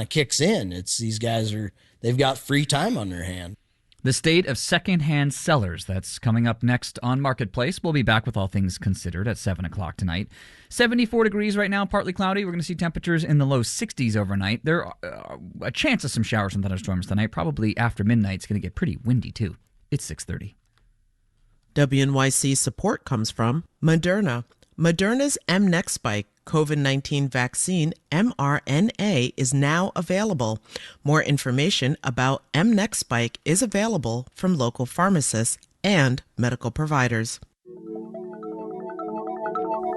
kicks in. It's these guys they've got free time on their hand. The state of secondhand sellers. That's coming up next on Marketplace. We'll be back with all things considered at 7 o'clock tonight. 74 degrees right now, partly cloudy. We're going to see temperatures in the low 60s overnight. There are a chance of some showers and thunderstorms tonight. Probably after midnight. It's going to get pretty windy, too. It's 6:30. WNYC support comes from Moderna. Moderna's mNEXSpike COVID-19 vaccine, mRNA, is now available. More information about mNEXSpike is available from local pharmacists and medical providers.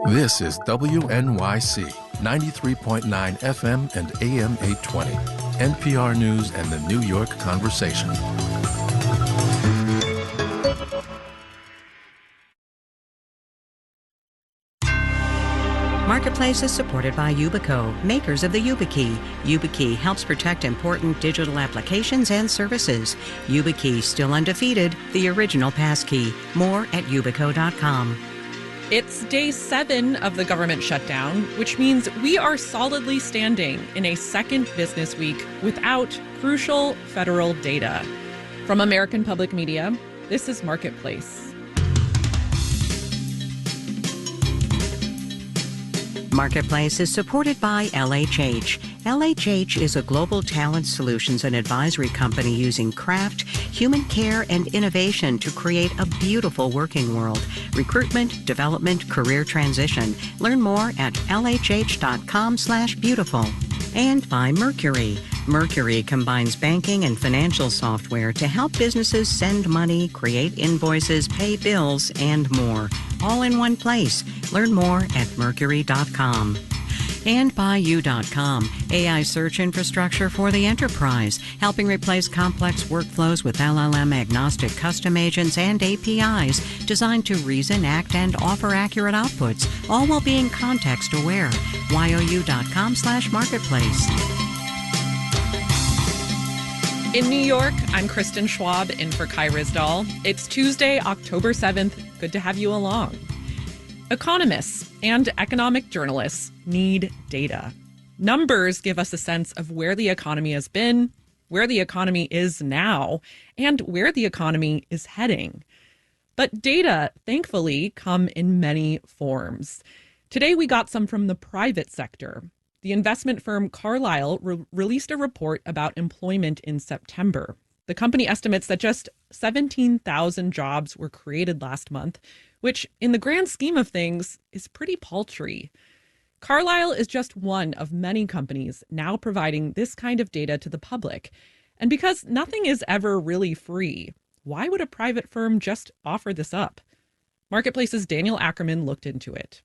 This is WNYC 93.9 FM and AM 820, NPR News and the New York Conversation. Marketplace is supported by Yubico, makers of the YubiKey. YubiKey helps protect important digital applications and services. YubiKey, still undefeated, the original passkey. More at yubico.com. It's day 7 of the government shutdown, which means we are solidly standing in a second business week without crucial federal data. From American Public Media, this is Marketplace. Marketplace is supported by LHH. LHH is a global talent solutions and advisory company using craft, human care, and innovation to create a beautiful working world. Recruitment, development, career transition. Learn more at lhh.com/beautiful. And by Mercury. Mercury combines banking and financial software to help businesses send money, create invoices, pay bills, and more. All in one place. Learn more at mercury.com. And by you.com, AI search infrastructure for the enterprise, helping replace complex workflows with LLM-agnostic custom agents and APIs designed to reason, act, and offer accurate outputs, all while being context-aware. you.com/marketplace. In New York, I'm Kristen Schwab in for Kai Ryssdal. It's Tuesday, October 7th. Good to have you along. Economists and economic journalists need data. Numbers give us a sense of where the economy has been, where the economy is now, and where the economy is heading. But data, thankfully, come in many forms. Today, we got some from the private sector. The investment firm Carlyle released a report about employment in September. The company estimates that just 17,000 jobs were created last month, which in the grand scheme of things is pretty paltry. Carlyle is just one of many companies now providing this kind of data to the public. And because nothing is ever really free, why would a private firm just offer this up? Marketplace's Daniel Ackerman looked into it.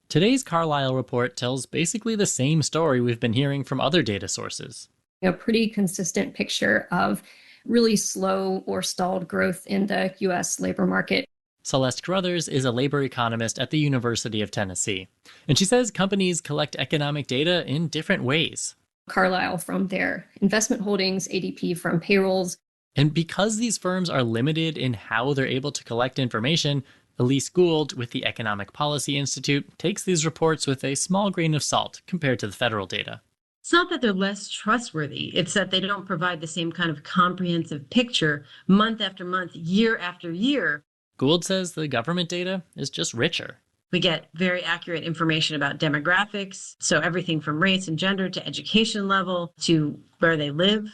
Today's Carlyle report tells basically the same story we've been hearing from other data sources. A pretty consistent picture of really slow or stalled growth in the U.S. labor market. Celeste Carruthers is a labor economist at the University of Tennessee, and she says companies collect economic data in different ways. Carlyle from their investment holdings, ADP from payrolls. And because these firms are limited in how they're able to collect information, Elise Gould with the Economic Policy Institute takes these reports with a small grain of salt compared to the federal data. It's not that they're less trustworthy. It's that they don't provide the same kind of comprehensive picture month after month, year after year. Gould says the government data is just richer. We get very accurate information about demographics, so everything from race and gender to education level to where they live.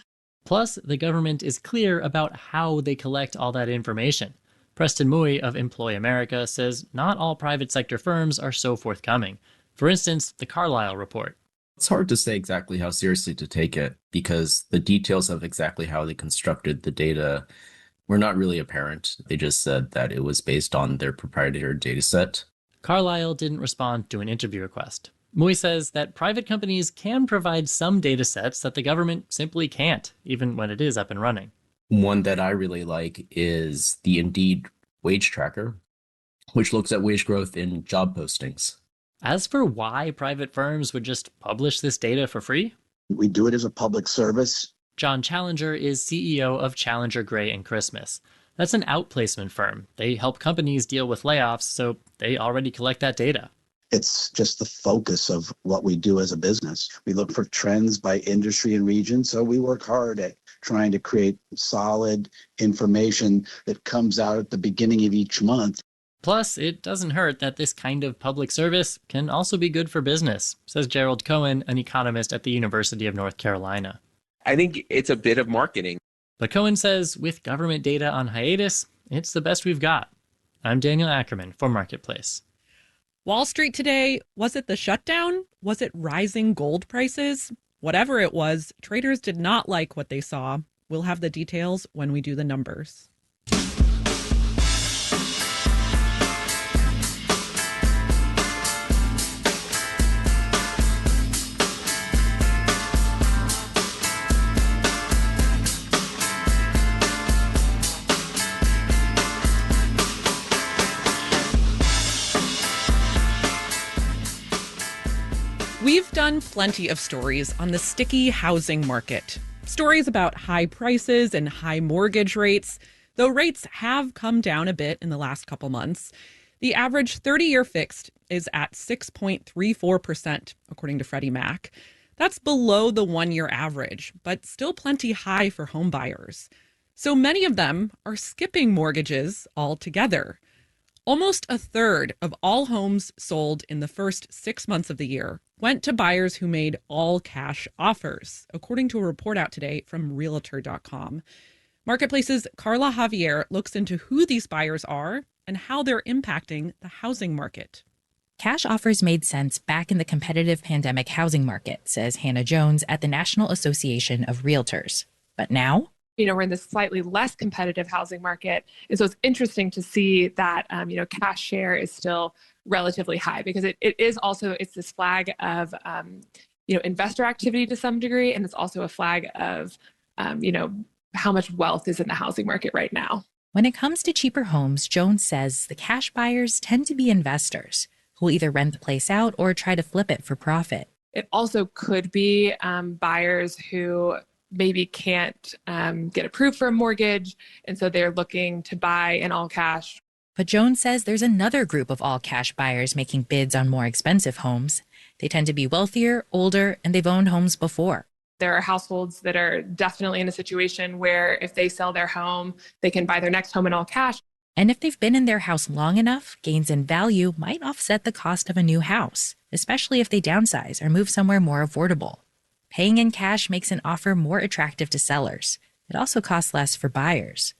Plus, the government is clear about how they collect all that information. Preston Mui of Employ America says not all private sector firms are so forthcoming. For instance, the Carlyle report. It's hard to say exactly how seriously to take it because the details of exactly how they constructed the data were not really apparent. They just said that it was based on their proprietary data set. Carlyle didn't respond to an interview request. Mui says that private companies can provide some data sets that the government simply can't, even when it is up and running. One that I really like is the Indeed Wage Tracker, which looks at wage growth in job postings. As for why private firms would just publish this data for free? We do it as a public service. John Challenger is CEO of Challenger Gray and Christmas. That's an outplacement firm. They help companies deal with layoffs, so they already collect that data. It's just the focus of what we do as a business. We look for trends by industry and region, so we work hard at trying to create solid information that comes out at the beginning of each month. Plus, it doesn't hurt that this kind of public service can also be good for business, says Gerald Cohen, an economist at the University of North Carolina. I think it's a bit of marketing. But Cohen says with government data on hiatus, it's the best we've got. I'm Daniel Ackerman for Marketplace. Wall Street today, was it the shutdown? Was it rising gold prices? Whatever it was, traders did not like what they saw. We'll have the details when we do the numbers. We've done plenty of stories on the sticky housing market. Stories about high prices and high mortgage rates, though rates have come down a bit in the last couple months. The average 30-year fixed is at 6.34%, according to Freddie Mac. That's below the one-year average, but still plenty high for home buyers. So many of them are skipping mortgages altogether. Almost a third of all homes sold in the first 6 months of the year went to buyers who made all cash offers, according to a report out today from Realtor.com. Marketplace's Carla Javier looks into who these buyers are and how they're impacting the housing market. Cash offers made sense back in the competitive pandemic housing market, says Hannah Jones at the National Association of Realtors. But now? We're in this slightly less competitive housing market. And so it's interesting to see that, cash share is still relatively high because it's this flag of, investor activity to some degree. And it's also a flag of, how much wealth is in the housing market right now. When it comes to cheaper homes, Jones says the cash buyers tend to be investors who will either rent the place out or try to flip it for profit. It also could be buyers who maybe can't get approved for a mortgage, and so they're looking to buy in all cash. But Jones says there's another group of all cash buyers making bids on more expensive homes. They tend to be wealthier, older, and they've owned homes before. There are households that are definitely in a situation where if they sell their home, they can buy their next home in all cash. And if they've been in their house long enough, gains in value might offset the cost of a new house, especially if they downsize or move somewhere more affordable. Paying in cash makes an offer more attractive to sellers. It also costs less for buyers.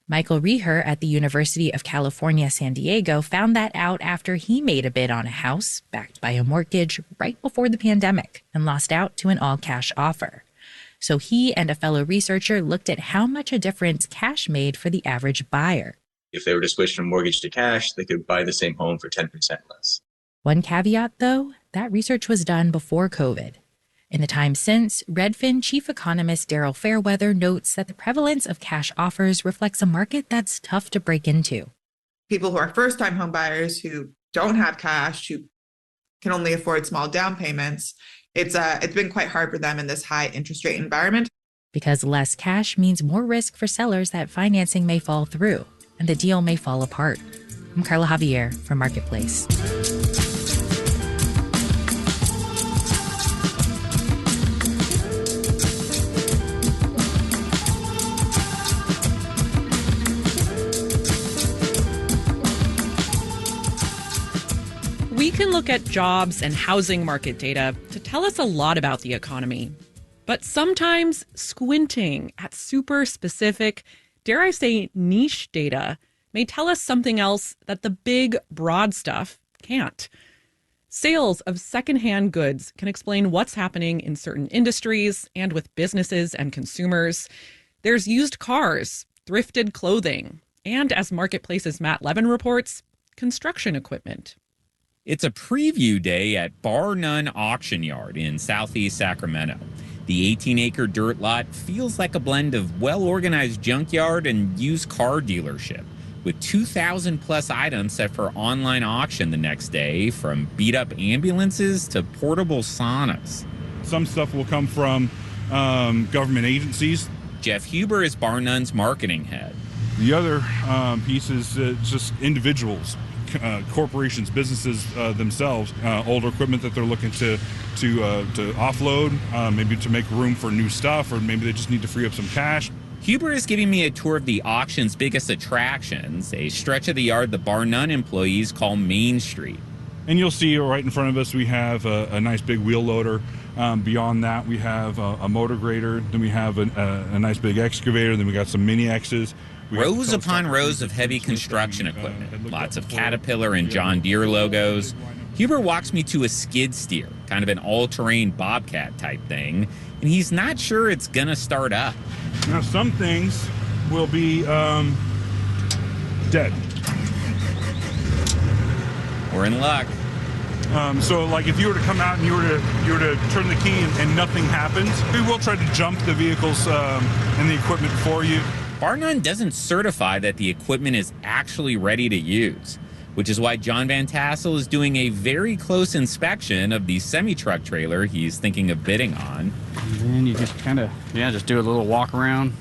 Michael Reher at the University of California, San Diego found that out after he made a bid on a house backed by a mortgage right before the pandemic and lost out to an all-cash offer. So he and a fellow researcher looked at how much a difference cash made for the average buyer. If they were to switch from mortgage to cash, they could buy the same home for 10% less. One caveat, though, that research was done before COVID. In the time since, Redfin chief economist Daryl Fairweather notes that the prevalence of cash offers reflects a market that's tough to break into. People who are first-time home buyers who don't have cash, who can only afford small down payments, it's been quite hard for them in this high interest rate environment. Because less cash means more risk for sellers that financing may fall through and the deal may fall apart. I'm Carla Javier from Marketplace. We can look at jobs and housing market data to tell us a lot about the economy. But sometimes squinting at super specific, dare I say niche data, may tell us something else that the big, broad stuff can't. Sales of secondhand goods can explain what's happening in certain industries and with businesses and consumers. There's used cars, thrifted clothing, and as Marketplace's Matt Levin reports, construction equipment. It's a preview day at Bar None Auction Yard in southeast Sacramento. The 18-acre dirt lot feels like a blend of well-organized junkyard and used car dealership, with 2,000-plus items set for online auction the next day, from beat-up ambulances to portable saunas. Some stuff will come from government agencies. Jeff Huber is Bar None's marketing head. The other piece is just individuals corporations, businesses themselves, older equipment that they're looking to offload, maybe to make room for new stuff, or maybe they just need to free up some cash. Huber is giving me a tour of the auction's biggest attractions, a stretch of the yard the Bar None employees call Main Street. And you'll see right in front of us, we have a nice big wheel loader. Beyond that, we have a motor grader. Then we have a nice big excavator. Then we got some mini X's. Rows upon rows of heavy construction equipment, lots of Caterpillar and John Deere logos. Huber walks me to a skid steer, kind of an all-terrain Bobcat type thing, and he's not sure it's going to start up. Now, some things will be dead. We're in luck. So, like, if you were to come out and you were to turn the key and nothing happens, we will try to jump the vehicles and the equipment for you. Bar None doesn't certify that the equipment is actually ready to use, which is why John Van Tassel is doing a very close inspection of the semi-truck trailer he's thinking of bidding on. And then you just kind of, just do a little walk around.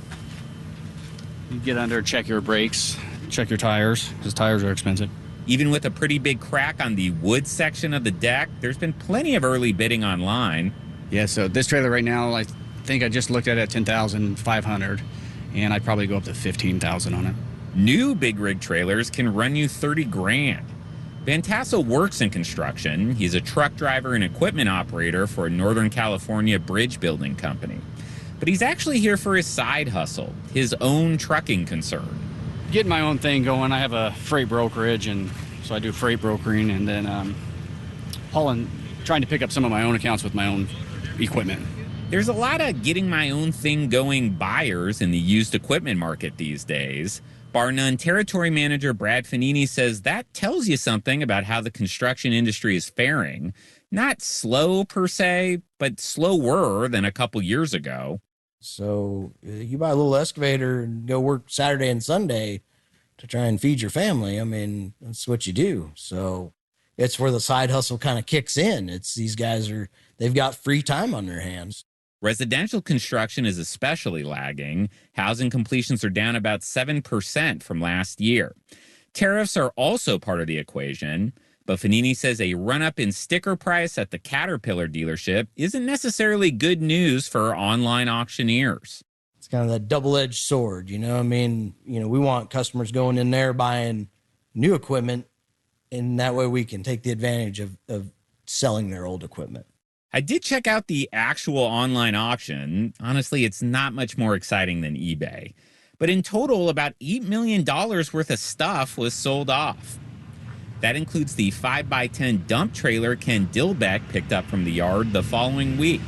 You get under, check your brakes, check your tires, because tires are expensive. Even with a pretty big crack on the wood section of the deck, there's been plenty of early bidding online. Yeah, so this trailer right now, I think I just looked at it at $10,500, and I'd probably go up to $15,000 on it. New big rig trailers can run you $30,000. Van Tassel works in construction. He's a truck driver and equipment operator for a Northern California bridge building company. But he's actually here for his side hustle, his own trucking concern. Getting my own thing going. I have a freight brokerage, and so I do freight brokering, and then trying to pick up some of my own accounts with my own equipment. There's a lot of getting my own thing going buyers in the used equipment market these days. Bar None territory manager Brad Fanini says that tells you something about how the construction industry is faring. Not slow per se, but slower than a couple years ago. So you buy a little excavator and go work Saturday and Sunday to try and feed your family. I mean, that's what you do. So it's where the side hustle kind of kicks in. It's these guys they've got free time on their hands. Residential construction is especially lagging. Housing completions are down about 7% from last year. Tariffs are also part of the equation, but Fanini says a run-up in sticker price at the Caterpillar dealership isn't necessarily good news for online auctioneers. It's kind of that double-edged sword, you know? I mean, we want customers going in there buying new equipment, and that way we can take the advantage of selling their old equipment. I did check out the actual online auction. Honestly, it's not much more exciting than eBay. But in total, about $8 million worth of stuff was sold off. That includes the 5x10 dump trailer Ken Dilbeck picked up from the yard the following week.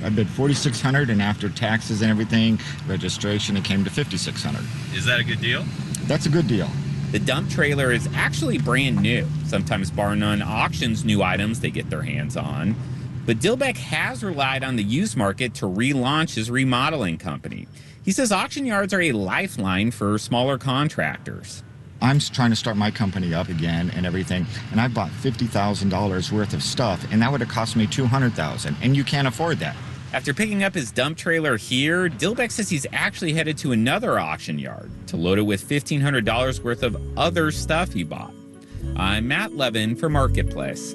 I bid $4,600, and after taxes and everything, registration, it came to $5,600. Is that a good deal? That's a good deal. The dump trailer is actually brand new. Sometimes Bar None auctions new items they get their hands on. But Dilbeck has relied on the used market to relaunch his remodeling company. He says auction yards are a lifeline for smaller contractors. I'm trying to start my company up again and everything, and I bought $50,000 worth of stuff, and that would have cost me $200,000, and you can't afford that. After picking up his dump trailer here, Dilbeck says he's actually headed to another auction yard to load it with $1,500 worth of other stuff he bought. I'm Matt Levin for Marketplace.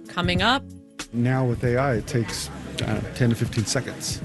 Coming up, now with AI, it takes 10 to 15 seconds.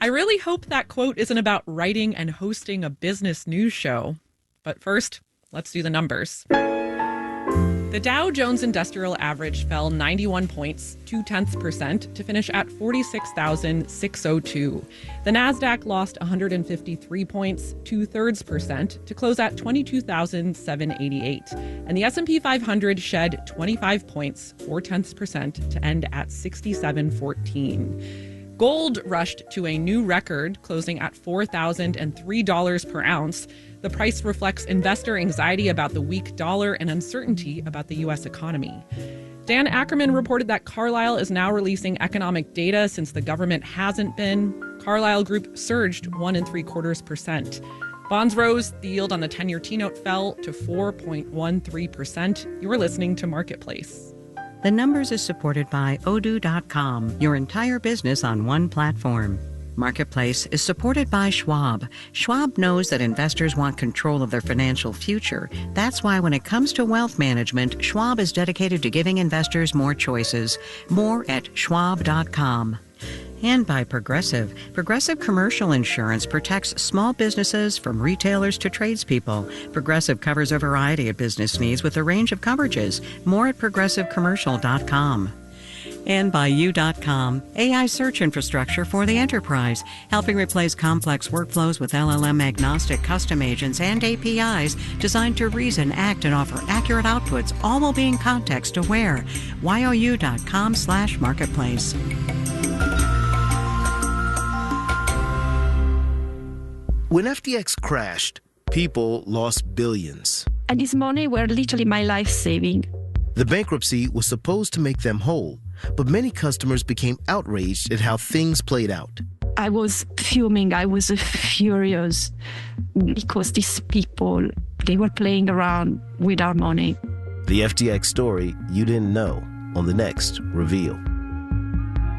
I really hope that quote isn't about writing and hosting a business news show. But first, let's do the numbers. The Dow Jones Industrial Average fell 91 points, 0.2% to finish at 46,602. The Nasdaq lost 153 points, 0.2% to close at 22,788. And the S&P 500 shed 25 points, 0.4% to end at 6714. Gold rushed to a new record, closing at $4,003 per ounce. The price reflects investor anxiety about the weak dollar and uncertainty about the U.S. economy. Dan Ackerman reported that Carlyle is now releasing economic data since the government hasn't been. Carlyle Group surged 1.75%. Bonds rose. The yield on the 10-year T-note fell to 4.13%. You are listening to Marketplace. The Numbers is supported by Odoo.com, your entire business on one platform. Marketplace is supported by Schwab. Schwab knows that investors want control of their financial future. That's why when it comes to wealth management, Schwab is dedicated to giving investors more choices. More at Schwab.com. And by Progressive. Progressive Commercial Insurance protects small businesses from retailers to tradespeople. Progressive covers a variety of business needs with a range of coverages. More at progressivecommercial.com. And by You.com, AI search infrastructure for the enterprise, helping replace complex workflows with LLM-agnostic custom agents and APIs designed to reason, act, and offer accurate outputs, all while being context-aware. You.com/marketplace. When FTX crashed, people lost billions. And this money were literally my life saving. The bankruptcy was supposed to make them whole, but many customers became outraged at how things played out. I was fuming. I was furious because these people, they were playing around with our money. The FTX story you didn't know on the next Reveal.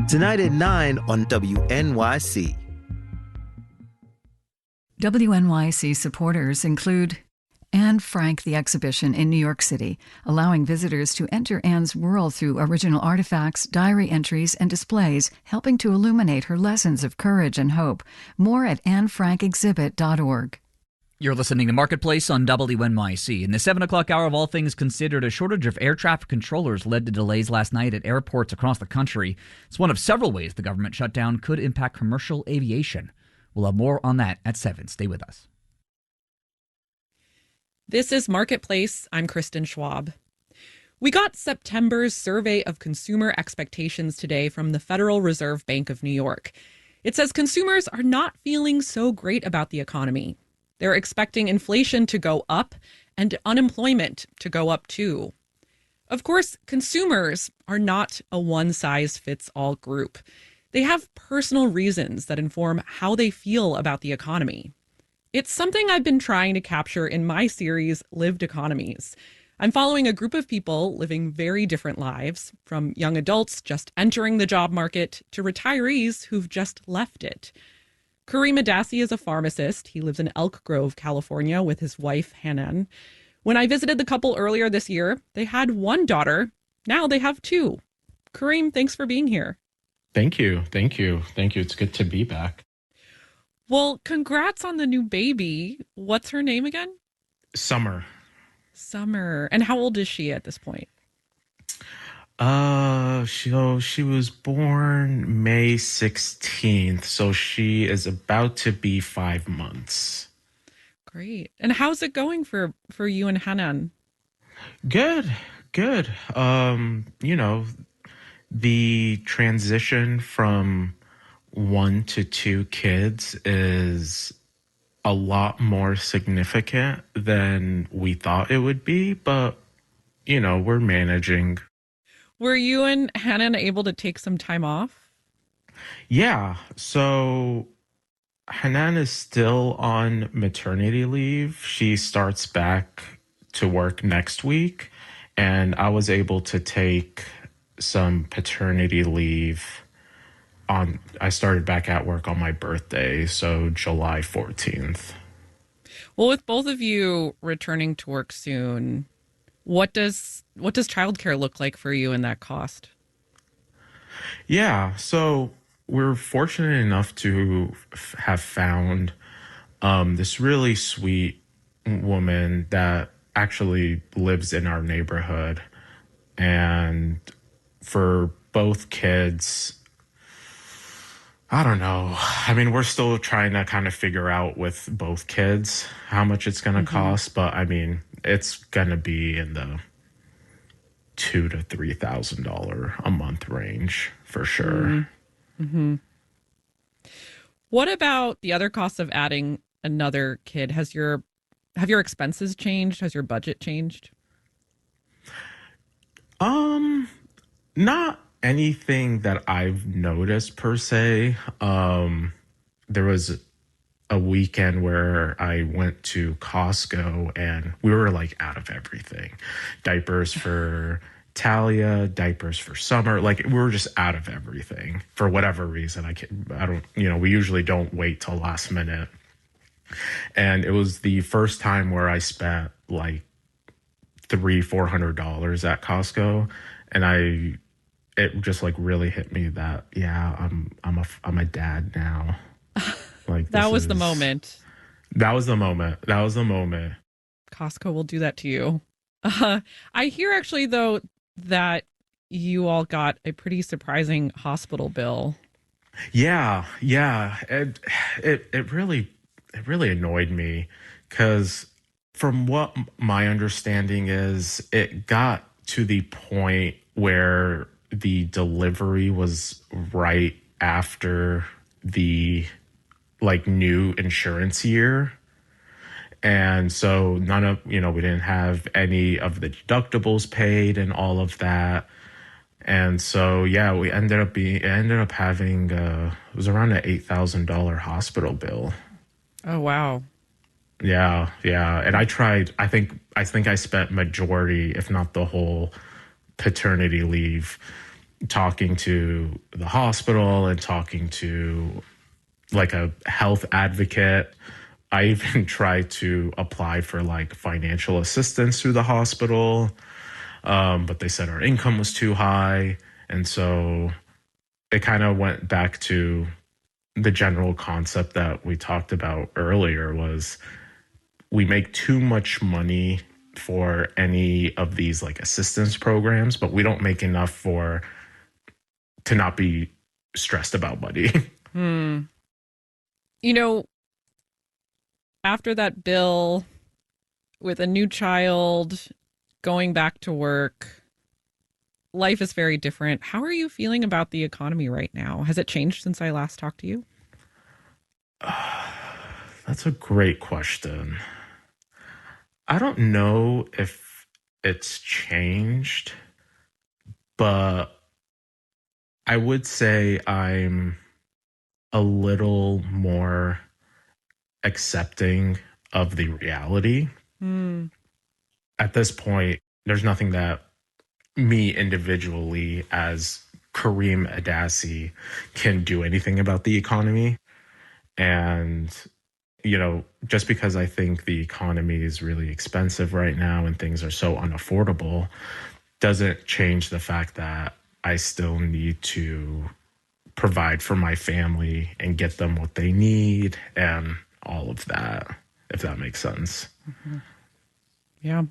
Tonight at 9 on WNYC. WNYC supporters include Anne Frank the Exhibition in New York City, allowing visitors to enter Anne's world through original artifacts, diary entries, and displays, helping to illuminate her lessons of courage and hope. More at AnneFrankExhibit.org. You're listening to Marketplace on WNYC. In the 7 o'clock hour of All Things Considered, a shortage of air traffic controllers led to delays last night at airports across the country. It's one of several ways the government shutdown could impact commercial aviation. We'll have more on that at 7. Stay with us. This is Marketplace. I'm Kristen Schwab. We got September's survey of consumer expectations today from the Federal Reserve Bank of New York. It says consumers are not feeling so great about the economy. They're expecting inflation to go up and unemployment to go up too. Of course, consumers are not a one-size-fits-all group. They have personal reasons that inform how they feel about the economy. It's something I've been trying to capture in my series, Lived Economies. I'm following a group of people living very different lives, from young adults just entering the job market to retirees who've just left it. Kareem Adassi is a pharmacist. He lives in Elk Grove, California, with his wife, Hanan. When I visited the couple earlier this year, they had one daughter. Now they have two. Kareem, thanks for being here. Thank you. It's good to be back. Well, congrats on the new baby. What's her name again? Summer. And how old is she at this point? She was born May 16th, so she is about to be 5 months. Great. And how's it going for you and Hanan? Good. The transition from 1 to 2 kids is a lot more significant than we thought it would be, but, we're managing. Were you and Hanan able to take some time off? Yeah, so Hanan is still on maternity leave. She starts back to work next week, and I was able to take some paternity leave I started back at work on my birthday, so July 14th. Well, with both of you returning to work soon, what does childcare look like for you and that cost? Yeah, so we're fortunate enough to have found this really sweet woman that actually lives in our neighborhood. And for both kids, I don't know. I mean, we're still trying to kind of figure out with both kids how much it's going to cost. But I mean, it's going to be in the $2,000 to $3,000 a month range for sure. Mm-hmm. What about the other costs of adding another kid? Have your expenses changed? Has your budget changed? Not anything that I've noticed per se. There was a weekend where I went to Costco and we were like out of everything. Diapers for Talia, diapers for summer. Like, we were just out of everything for whatever reason. I don't, we usually don't wait till last minute. And it was the first time where I spent like $300-$400 at Costco. And it just like really hit me that, yeah, I'm a dad now. Like, that was the moment. That was the moment. Costco will do that to you. I hear actually, though, that you all got a pretty surprising hospital bill. Yeah. It really annoyed me because from what my understanding is, it got to the point where the delivery was right after the like new insurance year. And so we didn't have any of the deductibles paid and all of that. And so, yeah, we ended up having, it was around an $8,000 hospital bill. Oh, wow. Yeah. And I think I spent majority, if not the whole paternity leave, talking to the hospital and talking to like a health advocate. I even tried to apply for like financial assistance through the hospital, but they said our income was too high. And so it kind of went back to the general concept that we talked about earlier, was we make too much money for any of these like assistance programs, but we don't make enough to not be stressed about money. After that bill, with a new child, going back to work, life is very different. How are you feeling about the economy right now? Has it changed since I last talked to you? That's a great question. I don't know if it's changed, but I would say I'm a little more accepting of the reality. At this point, there's nothing that me individually as Kareem Addassi can do anything about the economy. And, just because I think the economy is really expensive right now and things are so unaffordable doesn't change the fact that I still need to provide for my family and get them what they need and all of that, if that makes sense. Yeah.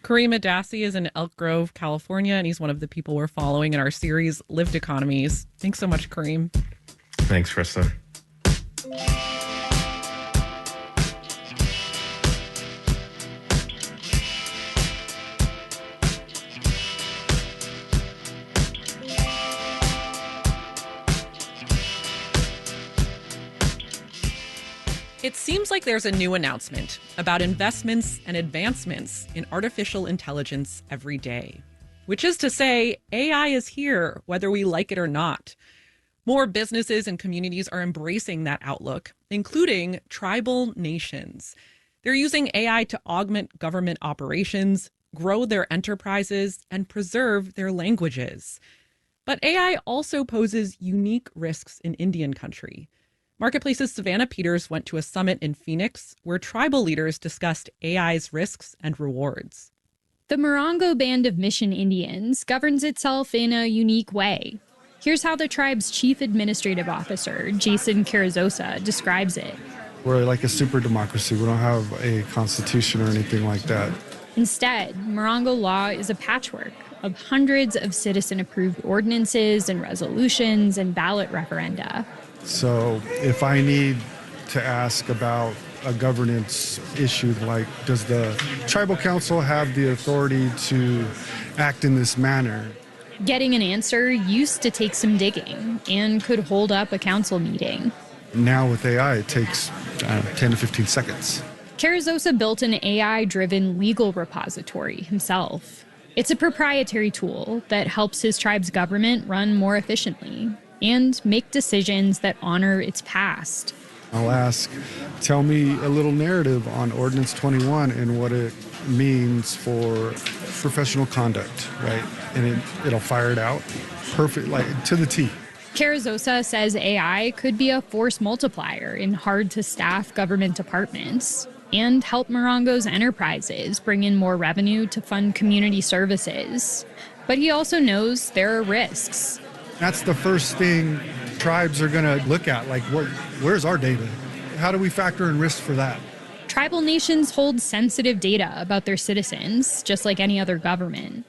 Kareem Addassi is in Elk Grove, California, and he's one of the people we're following in our series, Lived Economies. Thanks so much, Kareem. Thanks, Kristen. It seems like there's a new announcement about investments and advancements in artificial intelligence every day, which is to say, AI is here, whether we like it or not. More businesses and communities are embracing that outlook, including tribal nations. They're using AI to augment government operations, grow their enterprises, and preserve their languages. But AI also poses unique risks in Indian country. Marketplace's Savannah Peters went to a summit in Phoenix where tribal leaders discussed AI's risks and rewards. The Morongo Band of Mission Indians governs itself in a unique way. Here's how the tribe's chief administrative officer, Jason Carrizosa, describes it. We're like a super democracy. We don't have a constitution or anything like that. Instead, Morongo law is a patchwork of hundreds of citizen-approved ordinances and resolutions and ballot referenda. So if I need to ask about a governance issue, like does the tribal council have the authority to act in this manner? Getting an answer used to take some digging and could hold up a council meeting. Now with AI, it takes 10 to 15 seconds. Carrizosa built an AI-driven legal repository himself. It's a proprietary tool that helps his tribe's government run more efficiently and make decisions that honor its past. I'll ask, tell me a little narrative on Ordinance 21 and what it means for professional conduct, right? And it'll fire it out perfect, like to the T. Carrizosa says AI could be a force multiplier in hard-to-staff government departments and help Morongo's enterprises bring in more revenue to fund community services. But he also knows there are risks. That's the first thing tribes are going to look at, like where's our data? How do we factor in risk for that? Tribal nations hold sensitive data about their citizens, just like any other government.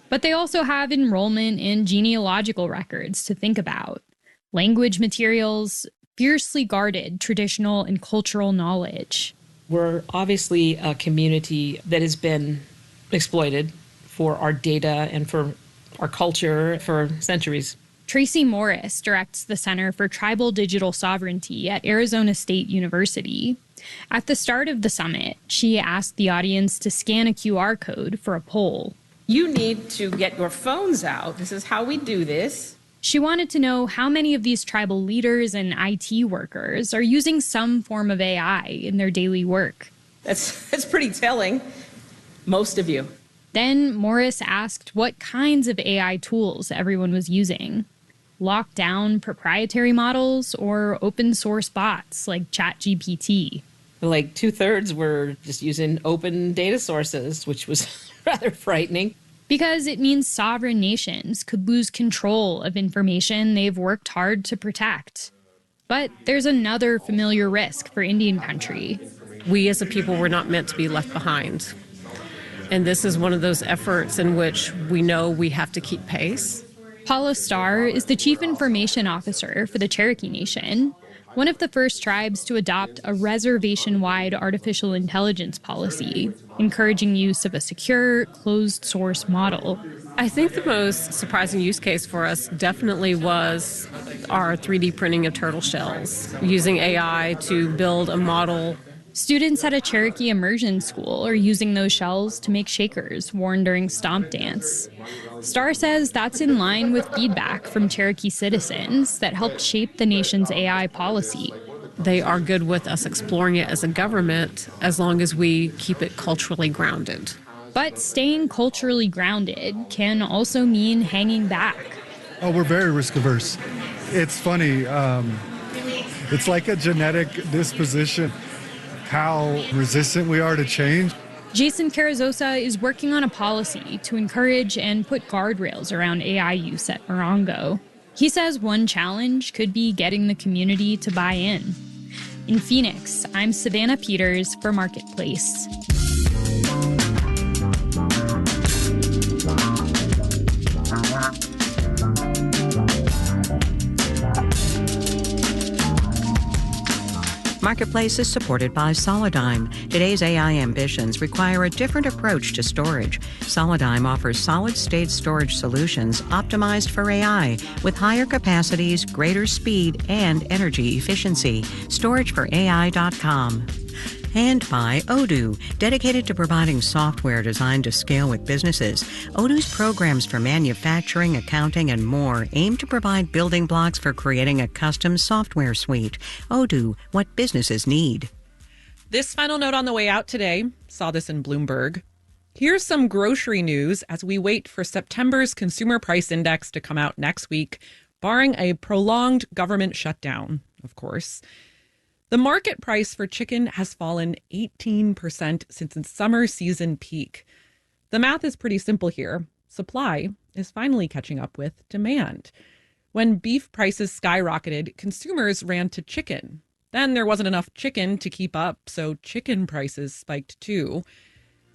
But they also have enrollment and genealogical records to think about, language materials, fiercely guarded traditional and cultural knowledge. We're obviously a community that has been exploited for our data and for our culture for centuries. Tracy Morris directs the Center for Tribal Digital Sovereignty at Arizona State University. At the start of the summit, she asked the audience to scan a QR code for a poll. You need to get your phones out. This is how we do this. She wanted to know how many of these tribal leaders and IT workers are using some form of AI in their daily work. That's pretty telling. Most of you. Then Morris asked what kinds of AI tools everyone was using. Locked down proprietary models or open source bots like ChatGPT. Like 2/3 were just using open data sources, which was rather frightening. Because it means sovereign nations could lose control of information they've worked hard to protect. But there's another familiar risk for Indian country. We as a people were not meant to be left behind. And this is one of those efforts in which we know we have to keep pace. Paula Starr is the Chief Information Officer for the Cherokee Nation, one of the first tribes to adopt a reservation-wide artificial intelligence policy, encouraging use of a secure, closed-source model. I think the most surprising use case for us definitely was our 3D printing of turtle shells, using AI to build a model. Students at a Cherokee immersion school are using those shells to make shakers worn during stomp dance. Starr says that's in line with feedback from Cherokee citizens that helped shape the nation's AI policy. They are good with us exploring it as a government as long as we keep it culturally grounded. But staying culturally grounded can also mean hanging back. Oh, we're very risk averse. It's funny. It's like a genetic disposition, how resistant we are to change. Jason Carrizosa is working on a policy to encourage and put guardrails around AI use at Morongo. He says one challenge could be getting the community to buy in. In Phoenix, I'm Savannah Peters for Marketplace. Marketplace is supported by Solidigm. Today's AI ambitions require a different approach to storage. Solidigm offers solid-state storage solutions optimized for AI with higher capacities, greater speed, and energy efficiency. StorageForAI.com. And by Odoo, dedicated to providing software designed to scale with businesses. Odoo's programs for manufacturing, accounting, and more aim to provide building blocks for creating a custom software suite. Odoo, what businesses need. This final note on the way out today, saw this in Bloomberg. Here's some grocery news as we wait for September's Consumer Price Index to come out next week, barring a prolonged government shutdown, of course. The market price for chicken has fallen 18% since its summer season peak. The math is pretty simple here. Supply is finally catching up with demand. When beef prices skyrocketed, consumers ran to chicken. Then there wasn't enough chicken to keep up, so chicken prices spiked too.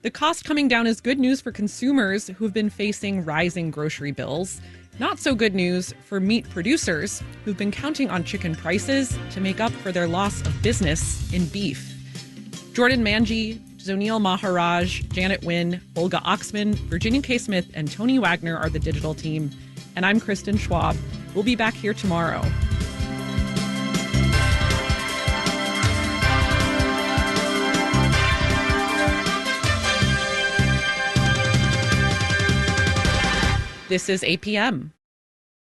The cost coming down is good news for consumers who've been facing rising grocery bills. Not so good news for meat producers who've been counting on chicken prices to make up for their loss of business in beef. Jordan Manji, Zonil Maharaj, Janet Wynn, Olga Oxman, Virginia K. Smith, and Tony Wagner are the digital team. And I'm Kristen Schwab. We'll be back here tomorrow. This is APM.